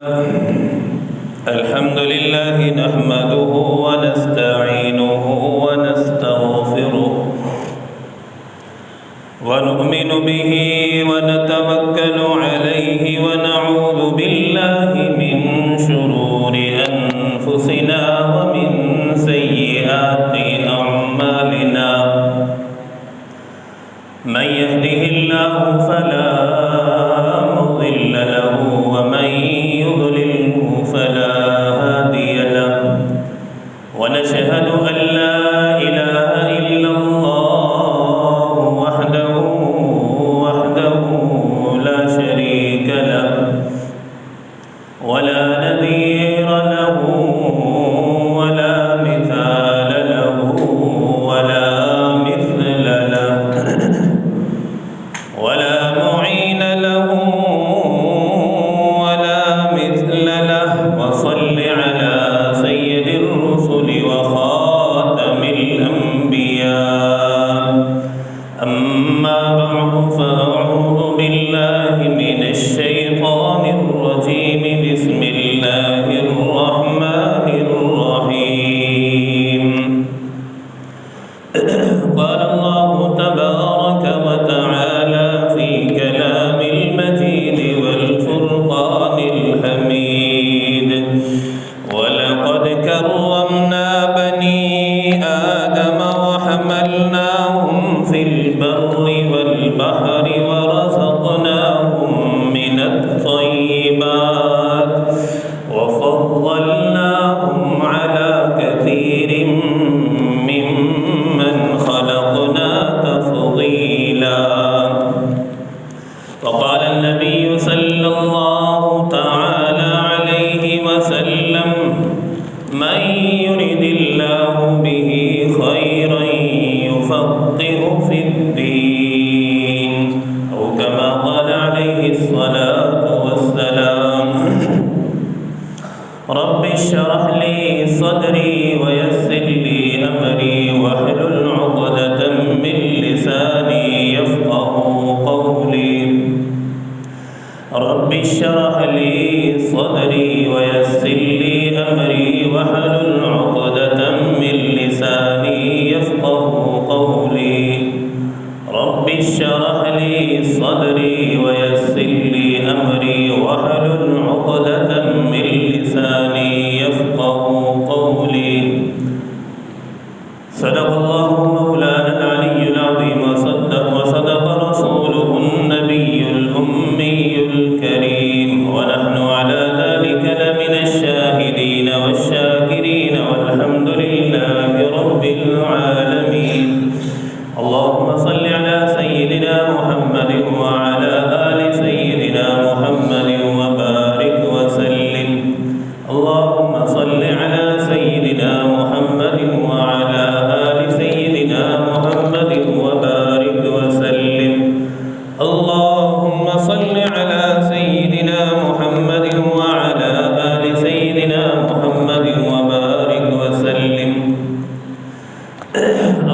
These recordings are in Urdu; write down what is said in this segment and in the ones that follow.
الحمد لله نحمده ونستعينه ونستغفره ونؤمن به ونتوكل عليه ونعوذ بالله من شرور أنفسنا ومن سيئات أعمالنا من يهده الله فلا مضل له ومن يضلله فلا هادي له ونشهد أن لا إله إلا الله وحده لا شريك له ولا نذير له ولا مثال له ولا مثل له ولا معين له ولا مثل له وصل على سيد الرسل وخاتم الأنبياء أما بعد فأعوذ بالله من الشيطان الرجيم بسم الله الرحمن الرحيم قال الله تبارك وتعالى في كلام المجيد والفرقان الحميد ولقد كرمنا بني آدم وحملناهم في البر والبحر ورزقناهم من الطيبات وفضلناهم على كثير ممن خلقنا تفضيلا وقال النبي صلى الله تعالى عليه وسلم من يرد الله به خيرا يفقهه في الدين أو كما قال عليه الصلاة والسلام رب اشرح لي صدري ويسر لي أمري واحلل عقدة من لساني يفقه قولي رب اشرح لي صدري ويسر لي أمري واحلل عقدة من لساني يفقه قولي رب اشرح لي صدري ويسر لي أمري واحلل عقدة من لساني يفقه قولي صدق الله مولانا العلي العظيم وصدق رسوله النبي الأمي الكريم ونحن على ذلك لمن الشاهدين والشاكرين والحمد لله رب العالمين اللهم صل على سيدنا محمد وعلى آل سيدنا محمد وبارك وسلم اللهم صل على سيدنا محمد وعلى آل سيدنا محمد وبارك وسلم اللهم صل على سيدنا محمد وعلى آل سيدنا محمد وبارك وسلم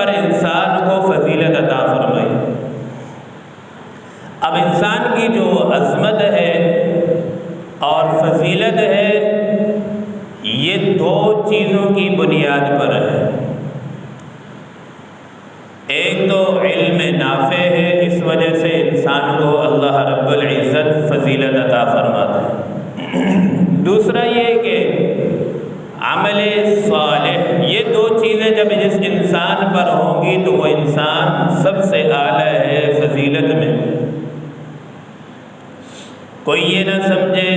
پر انسان کو فضیلت عطا فرمائی۔ اب انسان کی جو عظمت ہے اور فضیلت ہے یہ دو چیزوں کی بنیاد پر ہے۔ ایک تو علم نافع ہے، اس وجہ سے انسان کو اللہ رب العزت فضیلت عطا فرماتا ہے۔ دوسرا یہ کہ عمل صالح، یہ دو چیزیں جب جس انسان پر ہوں گی تو وہ انسان سب سے اعلیٰ ہے فضیلت میں۔ کوئی یہ نہ سمجھے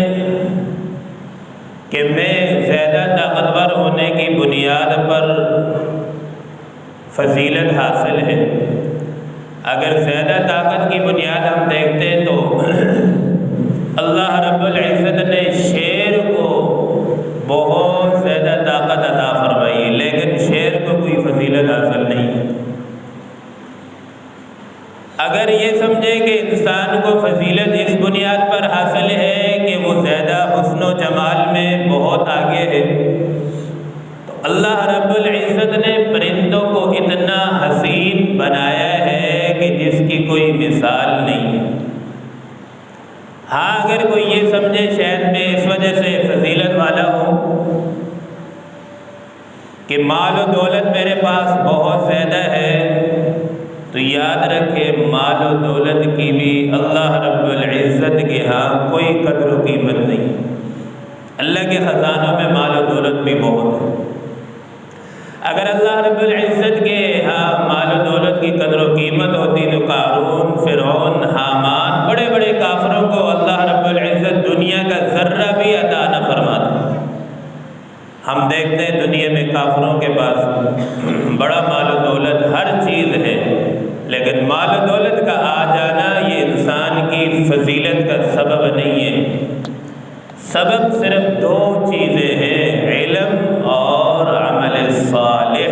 کہ میں زیادہ طاقتور ہونے کی بنیاد پر فضیلت حاصل ہے۔ اگر زیادہ طاقت کی بنیاد ہم دیکھتے ہیں تو اللہ رب العزت نے شیر کو بہت زیادہ طاقت عطا فرمائی، لیکن شیر کو کوئی فضیلت حاصل نہیں ہے۔ اگر یہ سمجھے کہ انسان کو فضیلت اس بنیاد پر حاصل ہے کہ وہ زیادہ حسن و جمال میں بہت آگے ہے، تو اللہ رب العزت نے پرندوں کو اتنا حسین بنایا ہے کہ جس کی کوئی مثال نہیں ہے۔ ہاں اگر کوئی یہ سمجھے شاید میں اس وجہ سے فضیلت والا ہوں کہ مال و دولت میرے پاس بہت زیادہ ہے، تو یاد رکھے مال و دولت کی بھی اللہ رب العزت کے ہاں کوئی قدر و قیمت نہیں۔ اللہ کے خزانوں میں مال و دولت بھی بہت ہے۔ اگر اللہ رب العزت کے ہاں مال و دولت کی قدر و قیمت ہوتی تو قارون، فرعون، حامان، بڑے بڑے کافروں کو اللہ رب العزت دنیا کا ذرہ بھی عطا نہ فرماتا۔ ہم دیکھتے ہیں دنیا میں کافروں کے پاس بڑا مال و دولت ہر چیز ہے، لیکن مال و دولت کا آ جانا یہ انسان کی فضیلت کا سبب نہیں ہے۔ سبب صرف دو چیزیں ہیں، علم اور عمل صالح۔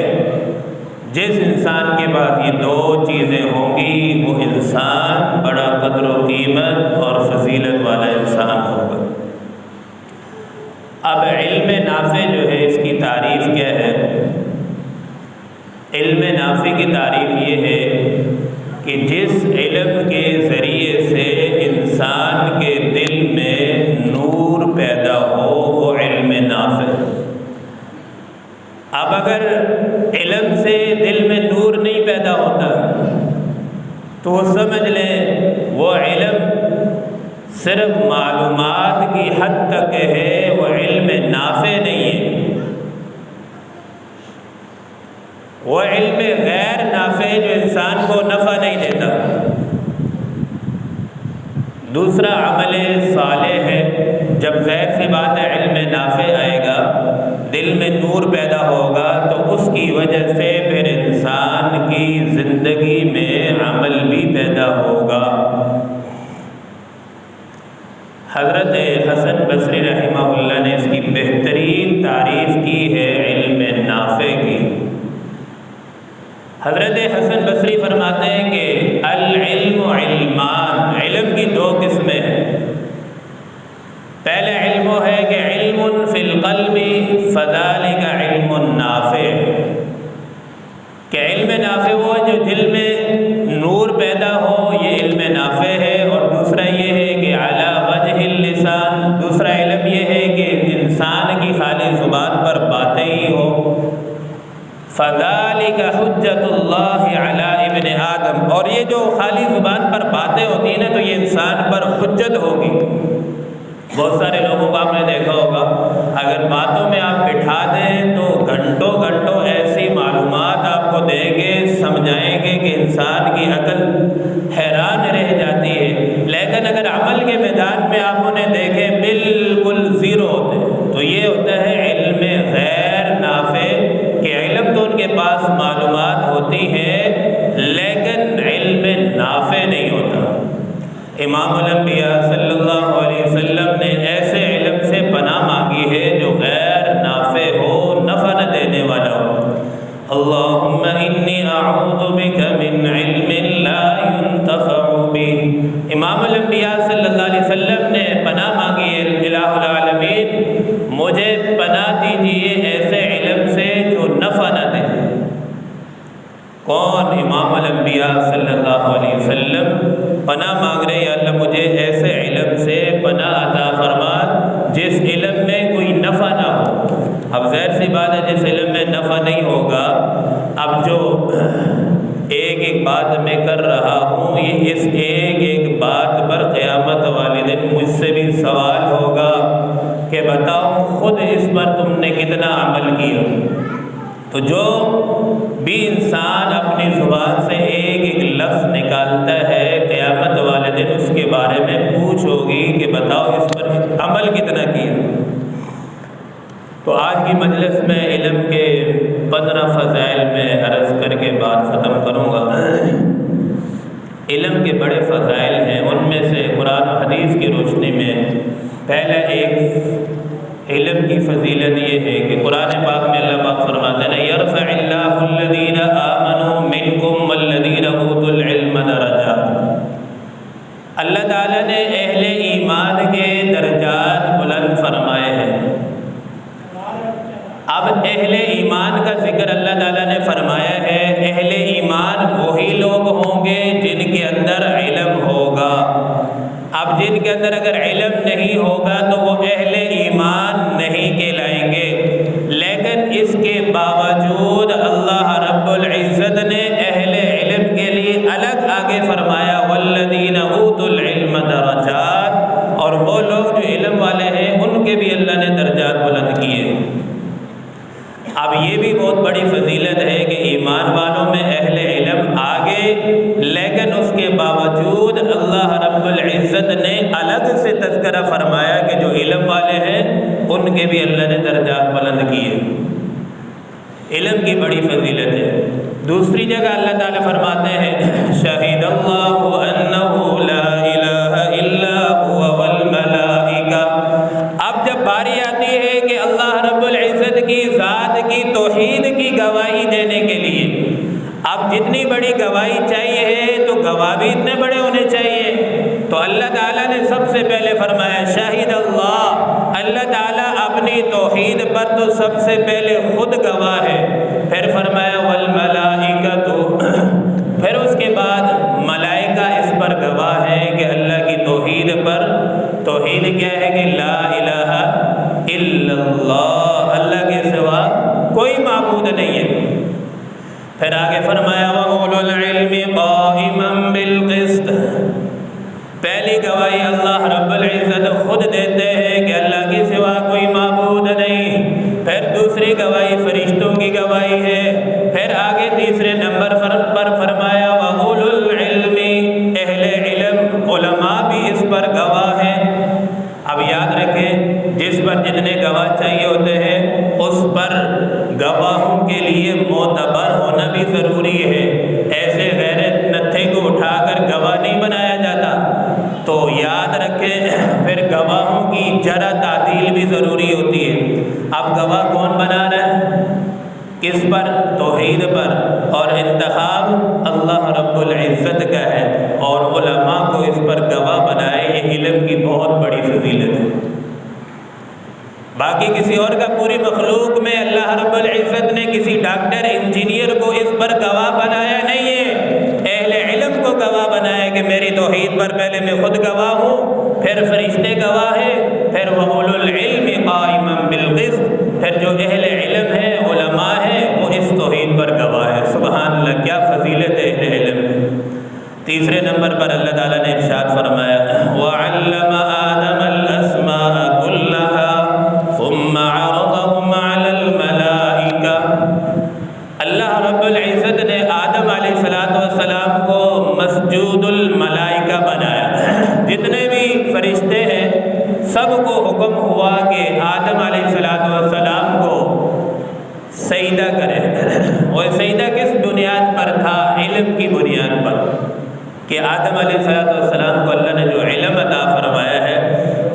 جس انسان کے پاس یہ دو چیزیں ہوں گی وہ انسان بڑا قدر و قیمت اور فضیلت والا انسان ہوگا۔ اب علم نافع جو ہے اس کی تعریف کیا ہے؟ علم نافع کی تعریف یہ ہے کہ جس علم کے ذریعے سے انسان کے دل میں نور پیدا ہو وہ علم نافع۔ اب اگر علم سے دل میں نور نہیں پیدا ہوتا تو وہ سمجھ لیں وہ علم صرف معلومات کی حد تک ہے، وہ علم نافع نہیں ہے۔ وہ علم غیر نافع جو انسان کو نفع نہیں دیتا۔ دوسرا عمل صالح ہے، جب ظاہر سی بات ہے علم نافع آئے گا، دل میں نور پیدا ہوگا تو اس کی وجہ سے پھر انسان کی زندگی میں عمل بھی پیدا ہوگا۔ حضرت حسن بصری رحمہ اللہ نے اس کی بہترین تعریف کی ہے علم نافع کی۔ حضرت حسن بصری فرماتے ہیں کہ العلم علمان، علم کی دو قسمیں ہیں۔ پہلے علم ہے کہ علم فی القلب فذلک علم نافع، کہ علم نافع وہ جو دل میں نور پیدا ہو یہ علم نافع ہے۔ اور دوسرا یہ ہے کہ علی وجہ اللسان، دوسرا علم یہ ہے کہ انسان کی خالی زبان پر باتیں ہی ہو۔ فذلک حجت اللہ علی ابن آدم، اور یہ جو خالی زبان پر باتیں ہوتی ہیں نا تو یہ انسان پر حجت ہوگی۔ بہت سارے لوگوں کو آپ نے دیکھا ہوگا اگر باتوں میں آپ بٹھا دیں تو گھنٹوں گھنٹوں ایسی معلومات آپ کو دیں گے، سمجھائیں گے کہ انسان کی عقل حیران رہ جاتی ہے، لیکن اگر عمل کے میدان میں آپ انہیں دیکھیں بالکل زیرو ہوتے ہیں۔ تو یہ ہوتا ہے علم غیر نافع، کہ علم تو ان کے پاس معلومات ہوتی ہیں لیکن علم نافع نہیں ہوتا۔ امام الانبیاء صلی اللہ علیہ وسلم نے ایسے علم سے پناہ مانگی ہے جو غیر نافع ہو امام الانبیاء صلی اللہ علیہ وسلم پناہ مانگ رہے ہیں، یا اللہ مجھے ایسے علم سے پناہ عطا فرما جس علم میں کوئی نفع نہ ہو۔ اب ظاہر سی بات ہے جس علم میں نفع نہیں ہوگا، اب جو ایک ایک بات میں کر رہا ہوں، یہ اس ایک ایک بات پر قیامت والے دن مجھ سے بھی سوال ہوگا کہ بتاؤ خود اس پر تم نے کتنا عمل کیا۔ تو جو بھی انسان اپنی زبان سے ایک ایک لفظ نکالتا ہے، قیامت والے دن اس کے بارے میں پوچھ ہوگی کہ بتاؤ اس پر عمل کتنا کیا۔ تو آج کی مجلس میں علم کے 15 فضائل میں عرض کر کے بات ختم کروں گا۔ علم کے بڑے فضائل ہیں، ان میں سے قرآن و حدیث کی روشنی میں پہلا ایک علم کی فضیلت یہ ہے کہ قرآن پاک میں اللہ پاک فرماتے ہیں یرفع اللہ الذین آمنوا منکم والذین اوتوا العلم درجات۔ اللہ تعالیٰ نے اہل ایمان کے درجات بلند فرمائے ہیں۔ اب اہل ایمان کا ذکر اللہ تعالیٰ نے فرمایا ہے۔ اہل ایمان وہی لوگ ہوں گے جن کے اندر علم ہوگا۔ اب جن کے اندر اگر علم نہیں ہوگا تو وہ اہل ایمان نہیں کہلائیں گے، لیکن اس کے باوجود اللہ رب العزت نے اہل علم کے لیے الگ آگے فرمایا والذین اوتوا العلم درجات، اور وہ لوگ جو علم والے ہیں ان کے بھی اللہ نے درجات بلند کیے۔ اب یہ بھی بہت بڑی فضیلت ہے کہ ایمان والوں میں اہل علم آگے، لیکن اس کے باوجود اللہ رب العزت نے الگ سے تذکرہ فرمایا کہ جو علم والے ہیں ان کے بھی اللہ نے درجات بلند کیے۔ علم کی بڑی فضیلت ہے۔ دوسری جگہ اللہ تعالیٰ فرماتے ہیں شہید اللہ انہ لا الہ الا هو والملائکہ۔ اب جب باری آتی ہے کہ اللہ رب العزت کی ذات کی توحید کی گواہی دینے کے لیے، اب جتنی بڑی گواہی چاہیے ہے تو گواہ بھی اتنے بڑے ہونے چاہیے، تو اللہ تعالیٰ نے سب سے پہلے فرمایا شاہد اللہ، اللہ تعالیٰ اپنی توحید پر تو سب سے پہلے خود گواہ ہے، پھر فرمایا والملائکۃ، پھر اس کے بعد ملائکہ اس پر گواہ ہے کہ اللہ کی توحید پر۔ توحید کیا ہے کہ لا الہ الا اللہ، اللہ کے سوا کوئی معبود نہیں ہے۔ پھر آگے فرمایا وَأُولُو الْعِلْمِ قَائِمًا بِالْقِسْطِ، پہلی گواہی اللہ رب العزت خود دیتے ہیں کہ اللہ کے سوا کوئی معبود نہیں۔ پھر دوسری گواہی فرشتوں کی گواہی ہے۔ پھر آگے تیسرے نمبر پر فرمایا وَأُولُو الْعِلْمِ، اہل علم علماء بھی اس پر گواہ ہیں۔ اب یاد رکھیں جس پر جتنے گواہ چاہیے ہوتے ہیں اس پر گواہوں کے لیے معتبر ہونا بھی ضروری ہے۔ ایسے غیر نتھے کو اٹھا کر گواہ نہیں بنایا جاتا، تو یاد رکھیں پھر گواہوں کی جرح تعدیل بھی ضروری ہوتی ہے۔ اب گواہ کون بنا رہا ہے؟ کس پر؟ توحید پر، اور انتخاب اللہ رب العزت کا ہے، اور علماء کو اس پر گواہ بنائے، یہ علم کی بہت بڑی فضیلت ہے۔ باقی کسی اور کا پوری مخلوق میں اللہ رب العزت نے کسی ڈاکٹر انجینئر کو اس پر گواہ بنایا نہیں ہے، اہل علم کو گواہ بنایا کہ میری توحید پر پہلے میں خود گواہ ہوں، پھر فرشتے گواہ ہیں، پھر وَأُولُو الْعِلْمِ قَائِمًا بِالْقِسْطِ، پھر جو اہل علم ہے علماء ہیں وہ اس توحید پر گواہ ہے۔ سبحان اللہ، کیا فضیلت ہے اہل علم میں۔ تیسرے نمبر پر اللہ تعالیٰ نے ارشاد فرمایا وَعَلَّمَ آدَمَ الْأَسْمَاءَ كُلَّهَا ثُمَّ عَرَضَهُمْ عَلَى الْمَلَائِكَةِ، اللہ رب العزت نے آدم علیہ السلام کو مسجود الملائکہ بنایا۔ جتنے بھی فرشتے ہیں سب کو حکم ہوا کہ آدم علیہ السلام کو سجدہ کرے، اور سجدہ کس بنیاد پر تھا؟ علم کی بنیاد پر، کہ آدم علیہ السلام کو اللہ نے جو علم عطا فرمایا ہے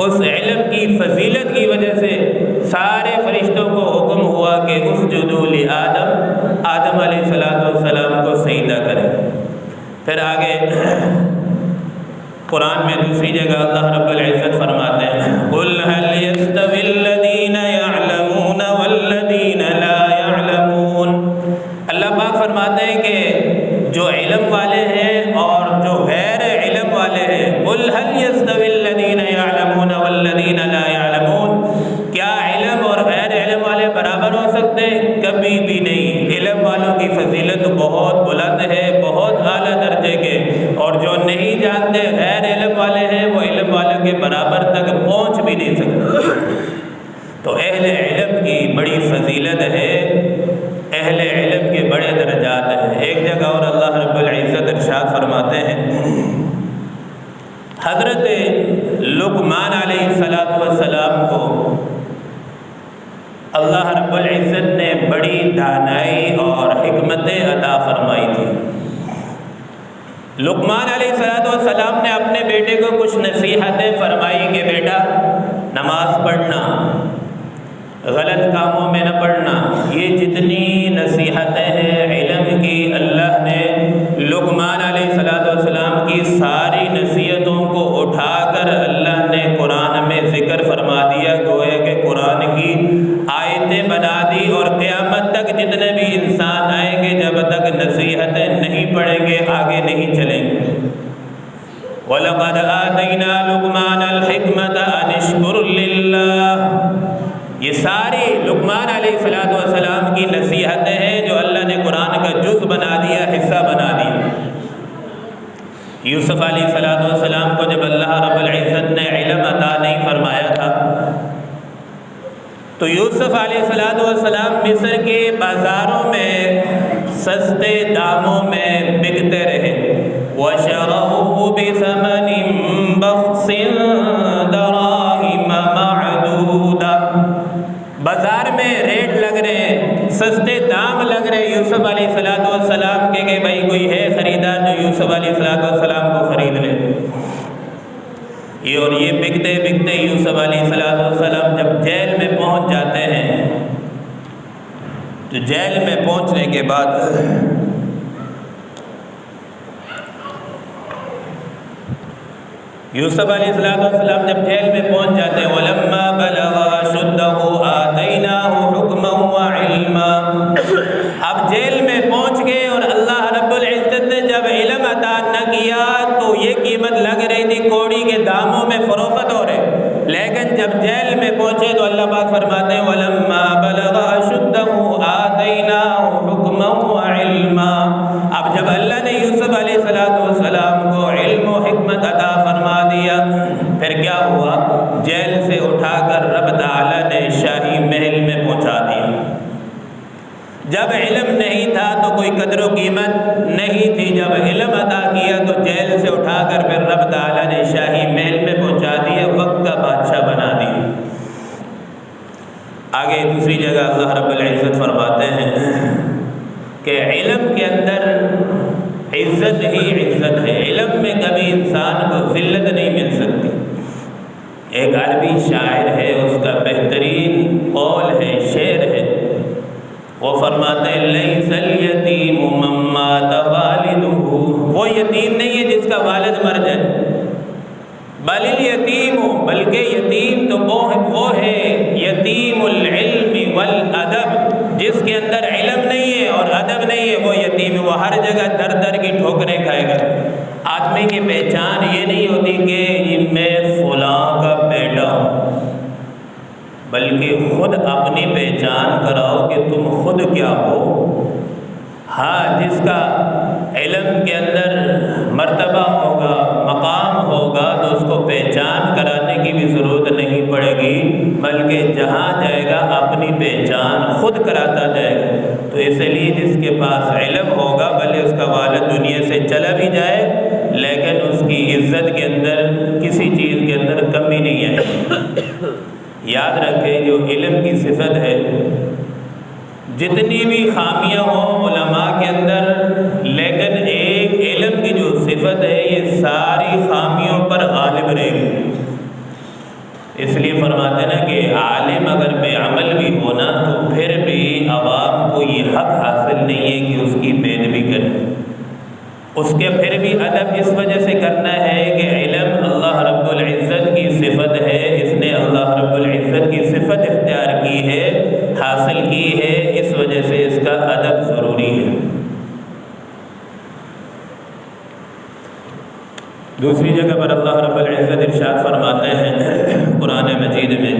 اس علم کی فضیلت کی وجہ سے سارے فرشتوں کو حکم ہوا کہ اسجدوا لآدم، آدم علیہ السلام کو سجدہ کرے۔ پھر آگے قرآن میں دوسری جگہ اللہ رب العزت فرماتے ہیں قُلْ هَلْ يَسْتَوِي الَّذِينَ يَعْلَمُونَ وَالَّذِينَ لَا يَعْلَمُونَ، اللہ پاک فرماتے ہیں کہ کبھی بھی نہیں۔ علم والوں کی فضیلت بہت بلند ہے، بہت اعلیٰ درجے کے، اور جو نہیں جانتے غیر علم والے ہیں وہ علم والوں کے برابر تک پہنچ بھی نہیں سکتے۔ تو اہل علم کی بڑی فضیلت ہے، اہل علم کے بڑے درجات ہیں۔ ایک جگہ اور اللہ رب العزت ارشاد فرماتے ہیں، حضرت لقمان علیہ السلام کو اللہ رب العزت نے بڑی دانائی اور حکمتیں عطا فرمائی تھی۔ لقمان علیہ السلام نے اپنے بیٹے کو کچھ نصیحتیں فرمائی کہ بیٹا نماز پڑھنا، غلط کاموں میں نہ پڑھنا۔ یہ جتنی نصیحتیں ہیں علم کی، اللہ نے لقمان علیہ السلام کی ساری نصیحتوں کو اٹھا کر اللہ نے قرآن میں ذکر فرما دیا، گویا کہ قرآن کی آیتیں بنا دی، اور قیامت تک جتنے بھی انسان آئیں گے جب تک نصیحتیں نہیں پڑھیں گے آگے نہیں چلیں گے۔ وَلَقَدْ آتَيْنَا لُقْمَانَ الْحِكْمَةَ أَنِ اشْكُرْ لِلَّهِ، یہ ساری لقمان علیہ السلام کی نصیحتیں ہیں جو اللہ نے قرآن کا جز بنا دیا، حصہ بنا دیا۔ یوسف علیہ السلام کو جب اللہ رب العزت نے علم عطا نہیں فرمایا تھا تو یوسف علیہ السلام مصر کے بازاروں میں سستے داموں میں بکتے رہے۔ وَشَرَوْهُ بِثَمَنٍ بَخْسٍ دَرَاهِمَ مَعْدُودَةٍ، بازار میں ریٹ لگ رہے، سستے دام لگ رہے یوسف علیہ السلام کے کہ بھائی کوئی ہے خریدار جو یوسف علیہ السلام کو خرید لے۔ اور یہ بکتے بکتے یوسف علیہ السلام جب جیل میں پہنچ جاتے ہیں تو جیل میں پہنچنے کے بعد یوسف علیہ السلام جب جیل میں پہنچ جاتے ہیں، وَلَمَّا بَلَغَ أَشُدَّهُ آتَيْنَاهُ حُكْمًا وَعِلْمًا، اب جیل میں پہنچ گئے اور اللہ رب العزت نے جب علم عطا نہ کیا تو یہ قیمت لگ رہی تھی، کوڑی کے داموں میں فروخت ہو رہے، لیکن جب جیل میں پہنچے تو اللہ پاک فرماتے ہیں وَلَمَّا بَلَغَ أَشُدَّهُ آتَيْنَاهُ حُكْمًا وَعِلْمًا، اب جب اللہ نے یوسف علیہ السلام کو علم و حکمت عطا فرما دیا، پھر کیا ہوا؟ جیل سے اٹھا کر رب تعالیٰ نے شاہی محل میں پہنچا دیا۔ جب علم نہیں تھا تو کوئی قدر و قیمت نہیں تھی، جب علم عطا کیا تو جیل سے اٹھا کر پھر رب تعالیٰ نے شاہی محل میں پہنچا دیا، وقت کا بادشاہ بنا دیا۔ آگے دوسری جگہ اللہ رب العزت فرماتے ہیں کہ علم کے اندر عزت ہی عزت ہے، علم میں کبھی انسان کو ذلت نہیں مل سکتی۔ ایک عربی شاعر ہے، اس کا بہترین قول ہے، شعر ہے، وہ فرماتے ہیں لیس الیتیم من مات والدہ، وہ یتیم نہیں ہے جس کا والد مر جائے، بل الیتیم، بلکہ یتیم تو وہ ہے یتیم العلم والادب، جس کے اندر علم نہیں ہے اور ادب نہیں ہے، وہ یتیم ہے، وہ ہر جگہ در در کی ٹھوکریں کھائے گا۔ آدمی کی پہچان یہ نہیں ہوتی کہ میں فلاں کا بیٹا ہوں، بلکہ خود اپنی پہچان کراؤ کہ تم خود کیا ہو۔ ہاں، جس کا علم کے اندر مرتبہ ہوگا، مقام ہوگا، تو اس کو پہچان کرانے کی بھی ضرورت نہیں پڑے گی، بلکہ جہاں جائے گا اپنی پہچان خود کراتا جائے گا۔ تو اس لیے جس کے پاس علم ہوگا بھلے اس کا والد دنیا سے چلا بھی جائے، لیکن اس کی عزت کے اندر کسی چیز کے اندر کمی نہیں ہے۔ یاد رکھیں جو علم کی صفت ہے، جتنی بھی خامیاں ہوں علماء کے اندر، لیکن ایک علم کی جو صفت ہے یہ ساری خامیوں پر غالب رہے گی۔ اس لیے فرماتے ہیں نا کہ عالم اگر بے عمل بھی ہونا تو پھر بھی عوام کو یہ حق حاصل نہیں ہے کہ اس کی پیروی کرے، اس کے پھر بھی ادب اس وجہ سے کرنا ہے کہ علم اللہ رب العزت کی صفت ہے، اس نے اللہ رب العزت کی صفت اختیار کی ہے، حاصل کی ہے، اس وجہ سے اس کا ادب ضروری ہے۔ دوسری جگہ پر اللہ رب العزت ارشاد فرماتے ہیں قرآن مجید میں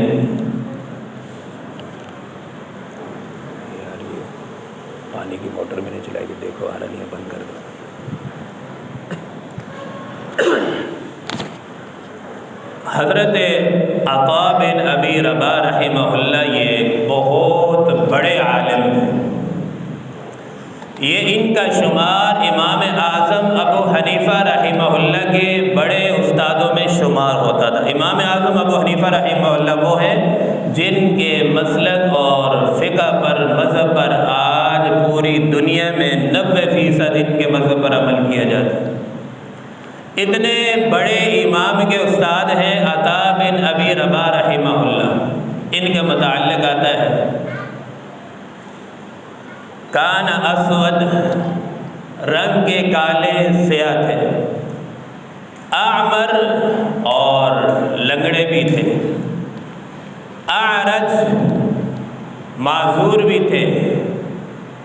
پانی کی موٹر میں نے چلائی کہ دیکھو آ رہا نہیں ہے، بند کر دو۔ حضرت عطا بن ابی رباح رحمہ اللہ یہ بہت بڑے عالم ہیں۔ یہ ان کا شمار امام اعظم ابو حنیفہ رحمہ اللہ کے بڑے استادوں میں شمار ہوتا تھا۔ امام اعظم ابو حنیفہ رحمہ اللہ وہ ہیں جن کے مسلک اور فقہ پر، مذہب پر آج پوری دنیا میں 90% ان کے مذہب پر عمل کیا جاتا ہے۔ اتنے بڑے امام کے استاد ہیں عطا بن ابی رباح رحمہ اللہ۔ ان کے متعلق آتا ہے کان اسود، رنگ کے کالے سیاہ تھے، اعمر اور لنگڑے بھی تھے، اعرج معذور بھی تھے،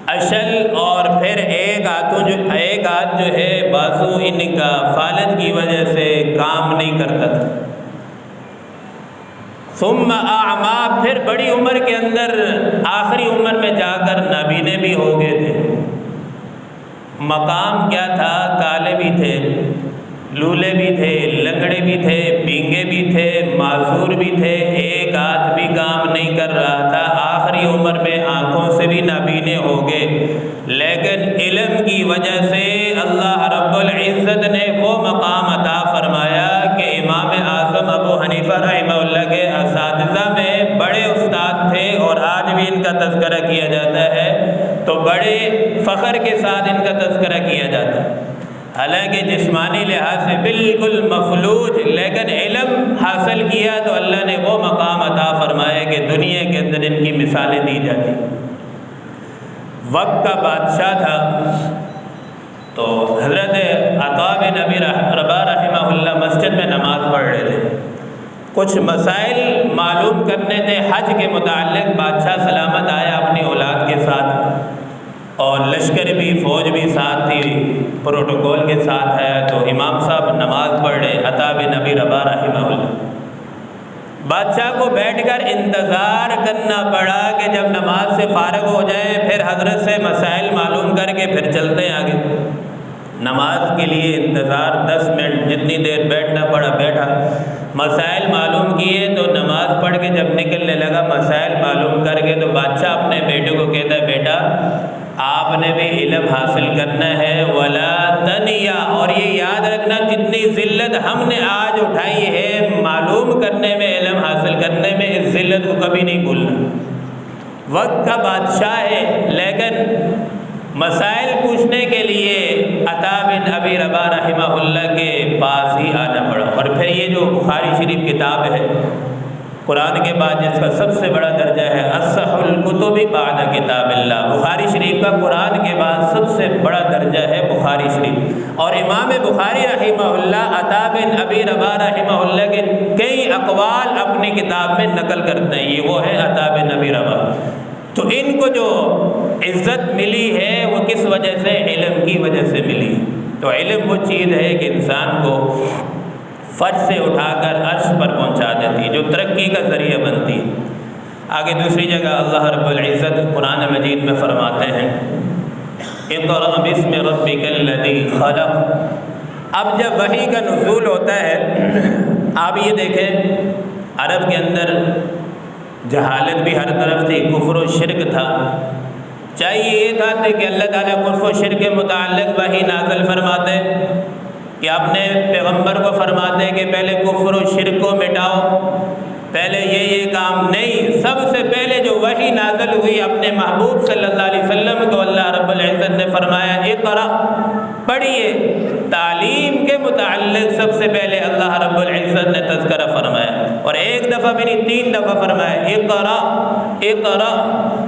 اشل اور پھر ایک ہاتھ جو ہے بازو ان کا فالج کی وجہ سے کام نہیں کرتا تھا۔ ثم اعما، پھر بڑی عمر کے اندر آخری عمر میں جا کر نابینے بھی ہو گئے تھے۔ مقام کیا تھا؟ کالے بھی تھے، لولے بھی تھے، لنگڑے بھی تھے، بینگے بھی تھے، معذور بھی تھے، ایک ہاتھ بھی کام نہیں کر رہا تھا، آخری عمر میں آنکھوں سے بھی نابینے ہو گئے، لیکن علم کی وجہ سے اللہ رب العزت نے وہ مقام عطا فرمایا کہ امام اعظم ابو حنیفہ رحمہ اللہ کے اساتذہ میں بڑے استاد تھے، اور آج بھی ان کا تذکرہ کیا جاتا ہے تو بڑے فخر کے ساتھ ان کا تذکرہ کیا جاتا ہے۔ حالانکہ جسمانی لحاظ سے بالکل مفلوج، لیکن علم حاصل کیا تو اللہ نے وہ مقام عطا فرمایا کہ دنیا کے اندر ان کی مثالیں دی جاتی۔ وقت کا بادشاہ تھا تو حضرت عطا بن ابی رباح رحمہ اللہ مسجد میں نماز پڑھ رہے تھے۔ کچھ مسائل معلوم کرنے تھے حج کے متعلق۔ بادشاہ سلامت آیا اپنی اولاد کے ساتھ، اور لشکر بھی، فوج بھی ساتھ تھی، پروٹوکول کے ساتھ ہے، تو امام صاحب نماز پڑھ رہے عطا بن ابی رباح رحمہ اللہ۔ بادشاہ کو بیٹھ کر انتظار کرنا پڑا کہ جب نماز سے فارغ ہو جائیں پھر حضرت سے مسائل معلوم کر کے پھر چلتے ہیں آگے۔ نماز کے لیے انتظار 10 منٹ، جتنی دیر بیٹھنا پڑا بیٹھا، مسائل معلوم کیے تو نماز پڑھ کے جب نکلنے لگا مسائل معلوم کر کے، تو بادشاہ اپنے بیٹے کو کہتا ہے بیٹا آپ نے بھی علم حاصل کرنا ہے، ولا تنیا، اور یہ یاد رکھنا جتنی ذلت ہم نے آج اٹھائی ہے معلوم کرنے میں، علم حاصل کرنے میں، اس ذلت کو کبھی نہیں بھولنا۔ وقت کا بادشاہ ہے لیکن مسائل پوچھنے کے لیے عطا بن ابی رباح رحمہ اللہ کے پاس ہی آنا پڑا۔ اور پھر یہ جو بخاری شریف کتاب ہے قرآن کے بعد جس کا سب سے بڑا درجہ ہے، اصح الکتب بعد کتاب اللہ، بخاری شریف کا قرآن کے بعد سب سے بڑا درجہ ہے بخاری شریف۔ اور امام بخاری رحمہ اللہ عطا بن ابی رباح رحمہ اللہ کے کئی اقوال اپنی کتاب میں نقل کرتے ہیں، یہ وہ ہے عطا بن ابی رباح۔ تو ان کو جو عزت ملی ہے وہ کس وجہ سے؟ علم کی وجہ سے ملی۔ تو علم وہ چیز ہے کہ انسان کو فرش سے اٹھا کر عرش پر پہنچا دیتی، جو ترقی کا ذریعہ بنتی۔ آگے دوسری جگہ اللہ رب العزت قرآن مجید میں فرماتے ہیں اقرأ باسم ربک الذی خلق۔ اب جب وحی کا نزول ہوتا ہے، آپ یہ دیکھیں عرب کے اندر جہالت بھی ہر طرف تھی، کفر و شرک تھا۔ چاہیے یہ تھا کہ اللہ تعالیٰ کفر و شرک کے متعلق وحی نازل فرماتے کہ اپنے پیغمبر کو فرماتے کہ پہلے کفر و شرک کو مٹاؤ، پہلے یہ کام نہیں۔ سب سے پہلے جو وحی نازل ہوئی اپنے محبوب صلی اللہ علیہ وسلم کو اللہ رب العزت نے فرمایا اقرأ، پڑھیے۔ تعلیم کے متعلق سب سے پہلے اللہ رب العزت نے تذکرہ فرمایا، اور ایک دفعہ بھی نہیں 3 دفعہ فرمایا اقرأ اقرأ،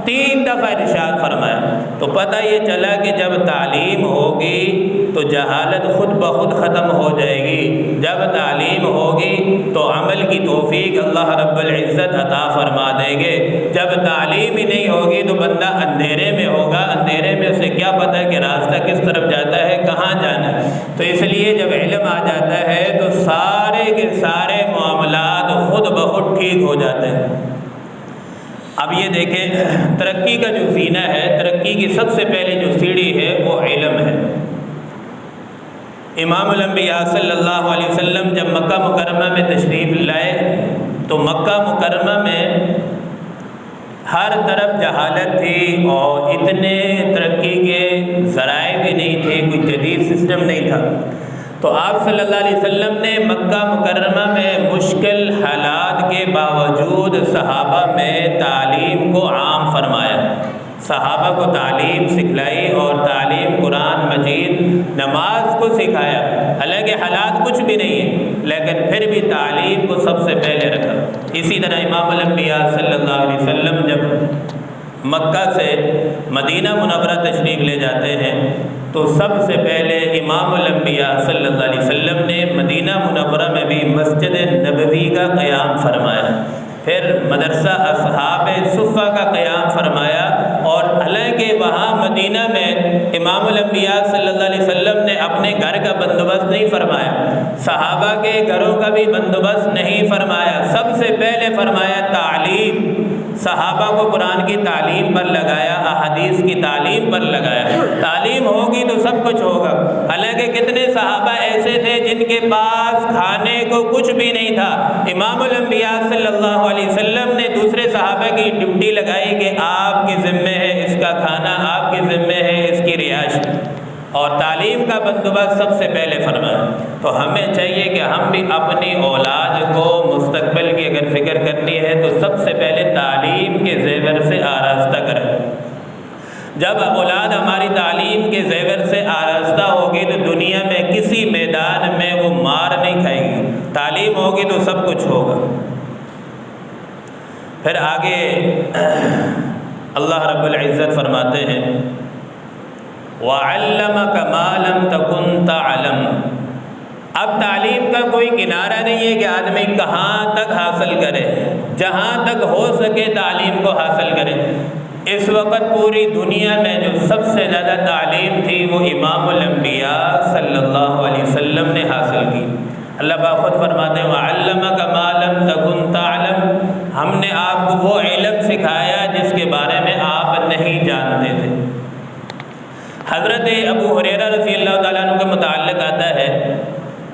3 دفعہ ارشاد فرمایا۔ تو پتہ یہ چلا کہ جب تعلیم ہوگی تو جہالت خود بخود ختم ہو جائے گی، جب تعلیم ہوگی تو عمل کی توفیق اللہ رب العزت عطا فرما دیں گے۔ جب تعلیم ہی نہیں ہوگی تو بندہ اندھیرے میں ہوگا، اندھیرے میں اسے کیا پتہ کہ راستہ کس طرف جاتا ہے، کہاں جانا ہے۔ تو اس لیے جب علم آ جاتا ہے تو سارے کے سارے معاملات خود بخود ٹھیک ہو جاتے ہیں۔ اب یہ دیکھیں ترقی کا جو زینہ ہے، ترقی کی سب سے پہلی جو سیڑھی ہے وہ علم ہے۔ امام الانبیاء صلی اللہ علیہ وسلم جب مکہ مکرمہ میں تشریف لائے تو مکہ مکرمہ میں ہر طرف جہالت تھی اور اتنے ترقی کے ذرائع بھی نہیں تھے، کوئی جدید سسٹم نہیں تھا۔ تو آپ صلی اللہ علیہ وسلم نے مکہ مکرمہ میں مشکل حالات کے باوجود صحابہ میں تعلیم کو عام فرمایا، صحابہ کو تعلیم سکھلائی اور تعلیم قرآن مجید نماز کو سکھایا۔ حالانکہ حالات کچھ بھی نہیں ہے لیکن پھر بھی تعلیم کو سب سے پہلے رکھا۔ اسی طرح امام الانبیاء صلی اللہ علیہ وسلم جب مکہ سے مدینہ منورہ تشریف لے جاتے ہیں تو سب سے پہلے امام الانبیاء صلی اللہ علیہ وسلم نے مدینہ منورہ میں بھی مسجد نبوی کا قیام فرمایا، پھر مدرسہ اصحاب صفہ کا قیام فرمایا، اور حالانکہ وہاں مدینہ میں امام الانبیاء صلی اللہ علیہ وسلم نے اپنے گھر کا بندوبست نہیں فرمایا، صحابہ کے گھروں کا بھی بندوبست نہیں فرمایا، سب سے پہلے فرمایا تعلیم، صحابہ کو قرآن کی تعلیم پر لگایا، احادیث کی تعلیم پر لگایا۔ تعلیم ہوگی تو سب کچھ ہوگا۔ حالانکہ کتنے صحابہ ایسے تھے جن کے پاس کھانے کو کچھ بھی نہیں تھا، امام الانبیاء صلی اللہ علیہ وسلم نے دوسرے صحابہ کی ڈیوٹی لگائی کہ آپ کے ذمے ہے اس کا کھانا، آپ کے ذمے ہے اس کی رہائش، اور تعلیم کا بندوبست سب سے پہلے فرمایا۔ تو ہمیں چاہیے کہ ہم بھی اپنی اولاد کو مستقبل کی اگر فکر کرنی ہے تو سب سے پہلے تعلیم کے زیور سے آراستہ کریں۔ جب اولاد ہماری تعلیم کے زیور سے آراستہ ہوگی تو دنیا میں کسی میدان میں وہ مار نہیں کھائے گی، تعلیم ہوگی تو سب کچھ ہوگا۔ پھر آگے اللہ رب العزت فرماتے ہیں وَعَلَّمَكَ مَا لَمْ تَكُنْ تَعْلَمُ۔ اب تعلیم کا کوئی کنارہ نہیں ہے کہ آدمی کہاں تک حاصل کرے، جہاں تک ہو سکے تعلیم کو حاصل کرے۔ اس وقت پوری دنیا میں جو سب سے زیادہ تعلیم تھی وہ امام الانبیاء صلی اللہ علیہ وسلم نے حاصل کی۔ اللہ باخود فرماتے ہیں وَعَلَّمَكَ مَا لَمْ تَكُنْ تَعْلَمُ، ہم نے آپ کو وہ علم سکھایا جس کے بارے میں آپ نہیں جانتے تھے۔ حضرت ابو ہریرہ رضی اللہ تعالیٰ عنہ کے متعلق آتا ہے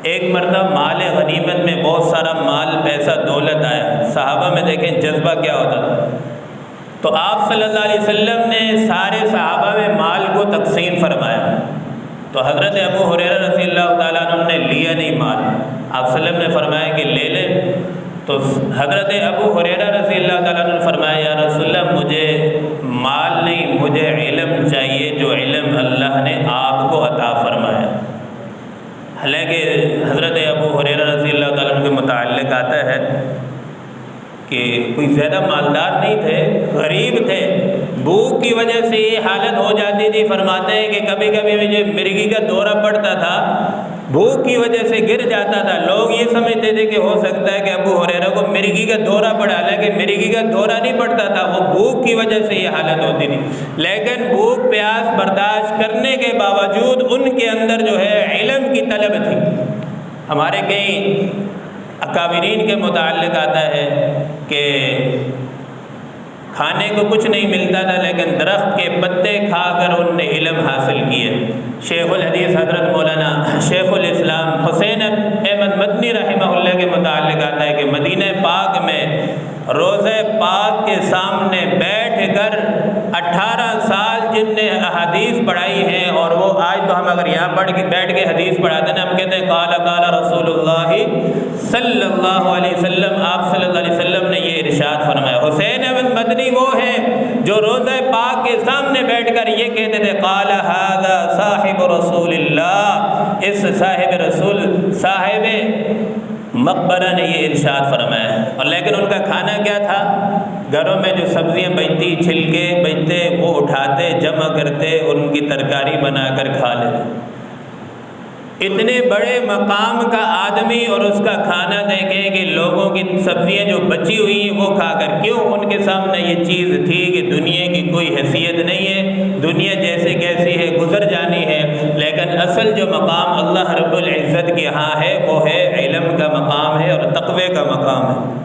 ایک مرتبہ مال غنیمت میں بہت سارا مال پیسہ دولت آیا، صحابہ میں دیکھیں جذبہ کیا ہوتا تھا۔ تو آپ صلی اللہ علیہ وسلم نے سارے صحابہ میں مال کو تقسیم فرمایا، تو حضرت ابو ہریرہ رضی اللہ تعالیٰ عنہ نے لیا نہیں مال، آپ صلی اللہ علیہ وسلم نے فرمایا کہ لے لیں، تو حضرت ابو ہریرہ رضی اللہ تعالیٰ عنہ نے فرمایا یا رسول اللہ مجھے مال نہیں، مجھے علم چاہیے جو علم اللہ نے آپ کو عطا فرمایا۔ حالانکہ حضرت ابو ہریرہ رضی اللہ تعالیٰ عنہ کے متعلق آتا ہے کہ کوئی زیادہ مالدار نہیں تھے، غریب تھے، بھوک کی وجہ سے یہ حالت ہو جاتی تھی، فرماتے ہیں کہ کبھی کبھی مجھے مرغی کا دورہ پڑتا تھا، بھوک کی وجہ سے گر جاتا تھا، لوگ یہ سمجھتے تھے کہ ہو سکتا ہے کہ ابو ہریرہ کو مرغی کا دورہ پڑا، حالانکہ مرغی کا دورہ نہیں پڑتا تھا، وہ بھوک کی وجہ سے یہ حالت ہوتی تھی، لیکن بھوک پیاس برداشت کرنے کے باوجود ان کے اندر جو ہے علم کی طلب تھی۔ ہمارے کئی اکابرین کے متعلق آتا ہے کہ کھانے کو کچھ نہیں ملتا تھا لیکن درخت کے پتے کھا کر ان نے علم حاصل کیے۔ شیخ الحدیث حضرت مولانا شیخ الاسلام حسین احمد مدنی رحمہ اللہ کے متعلق آتا ہے کہ مدینہ پاک میں روضہ پاک کے سامنے بیٹھ کر 18 سال جن نے احادیث پڑھائی ہیں، اور وہ آج تو ہم اگر یہاں بیٹھ کے حدیث پڑھاتے ہیں ہم کہتے ہیں قال قال رسول اللہ صلی اللہ علیہ وسلم، آپ صلی اللہ علیہ وسلم نے یہ ارشاد فرمایا۔ حسین احمد مدنی وہ ہیں جو روضہ پاک کے سامنے بیٹھ کر یہ کہتے تھے قال ھذا صاحب رسول اللہ، اس صاحب رسول صاحب مقبرہ نے یہ ارشاد فرمایا۔ اور لیکن ان کا کھانا کیا تھا؟ گھروں میں جو سبزیاں بچتی، چھلکے بچتے، وہ اٹھاتے، جمع کرتے، ان کی ترکاری بنا کر کھا لیتے۔ اتنے بڑے مقام کا آدمی اور اس کا کھانا دیکھیں کہ لوگوں کی سبزیاں جو بچی ہوئی ہیں وہ کھا کر، کیوں؟ ان کے سامنے یہ چیز تھی کہ دنیا کی کوئی حیثیت نہیں ہے، دنیا جیسے کیسی ہے گزر جانی ہے، لیکن اصل جو مقام اللہ رب العزت کے ہاں ہے وہ ہے علم کا مقام ہے اور تقوی کا مقام ہے۔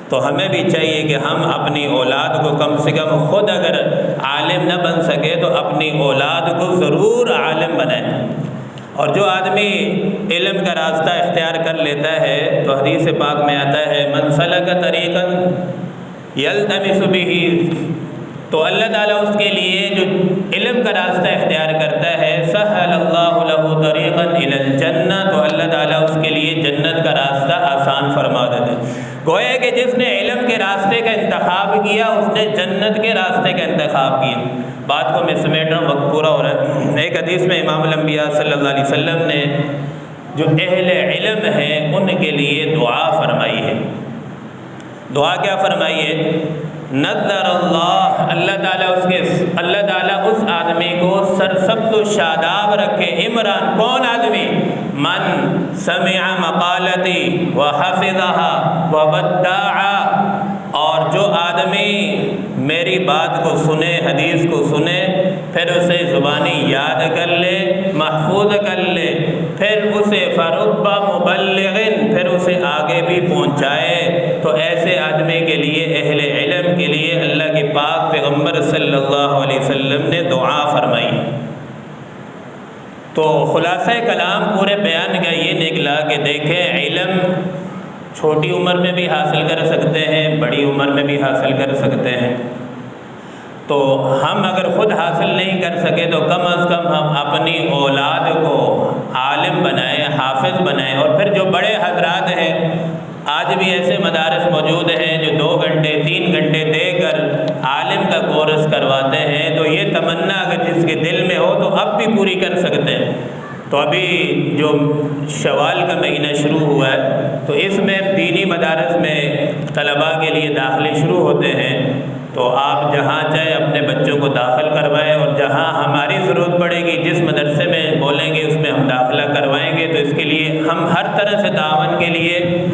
تو ہمیں بھی چاہیے کہ ہم اپنی اولاد کو کم سے کم خود اگر عالم نہ بن سکے تو اپنی اولاد کو ضرور عالم بنائیں۔ اور جو آدمی علم کا راستہ اختیار کر لیتا ہے تو حدیث پاک میں آتا ہے من سلک طریقا یلتمس بہ، تو اللہ تعالیٰ اس کے لیے جو علم کا راستہ اختیار کرتا ہے سہل اللہ لہ طریقا الی الجنہ، تو اللہ تعالیٰ اس کے لیے جنت کا راستہ آسان فرما دیتے ہیں۔ گویا کہ جس نے علم کے راستے کا انتخاب کیا اس نے جنت کے راستے کا انتخاب کیا۔ بات کو میں سمیٹ رہا ہوں، وقت پورا ہو رہا ہے۔ ایک حدیث میں امام الانبیاء صلی اللہ علیہ وسلم نے جو اہل علم ہیں ان کے لیے دعا فرمائی ہے۔ دعا کیا فرمائی ہے؟ نظر اللہ تعالیٰ اس آدمی کو سرسبز و شاداب رکھے۔ عمران کون آدمی؟ من سمع مقالتی وحفظها وودعا، اور جو آدمی میری بات کو سنے، حدیث کو سنے، پھر اسے زبانی یاد کر لے، محفوظ کر لے، پھر اسے فرب مبلغ، پھر اسے آگے بھی پہنچائے، تو ایسے آدمی کے لیے، اہل علم کے لیے اللہ کے پاک پیغمبر صلی اللہ علیہ وسلم نے دعا فرمائی۔ تو خلاصہ کلام پورے بیان کا یہ نکلا کہ دیکھیں علم چھوٹی عمر میں بھی حاصل کر سکتے ہیں، بڑی عمر میں بھی حاصل کر سکتے ہیں۔ تو ہم اگر خود حاصل نہیں کر سکے تو کم از کم ہم اپنی اولاد کو عالم بنائیں، حافظ بنائیں۔ اور پھر جو بڑے حضرات ہیں، آج بھی ایسے مدارس موجود ہیں جو 2 گھنٹے 3 گھنٹے دے کر عالم کا کورس کرواتے ہیں، تو یہ تمنا اگر جس کے دل میں ہو تو اب بھی پوری کر سکتے ہیں۔ تو ابھی جو شوال کا مہینہ شروع ہوا ہے تو اس میں دینی مدارس میں طلباء کے لیے داخلے شروع ہوتے ہیں، تو آپ جہاں چاہے اپنے بچوں کو داخل کروائیں، اور جہاں ہماری ضرورت پڑے گی، جس مدرسے میں بولیں گے اس میں ہم داخلہ کروائیں گے۔ تو اس کے لیے ہم ہر طرح سے تعاون کے لیے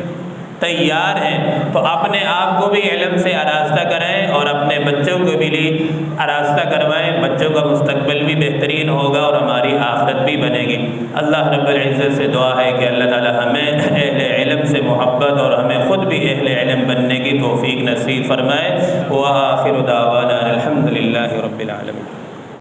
تیار ہیں۔ تو اپنے آپ کو بھی علم سے آراستہ کرائیں اور اپنے بچوں کو بھی آراستہ کروائیں، بچوں کا مستقبل بھی بہترین ہوگا اور ہماری آخرت بھی بنے گی۔ اللہ رب العزت سے دعا ہے کہ اللہ تعالی ہمیں اہل علم سے محبت اور ہمیں خود بھی اہل علم بننے کی توفیق نصیب فرمائے۔ وآخر دعوانا الحمد للہ۔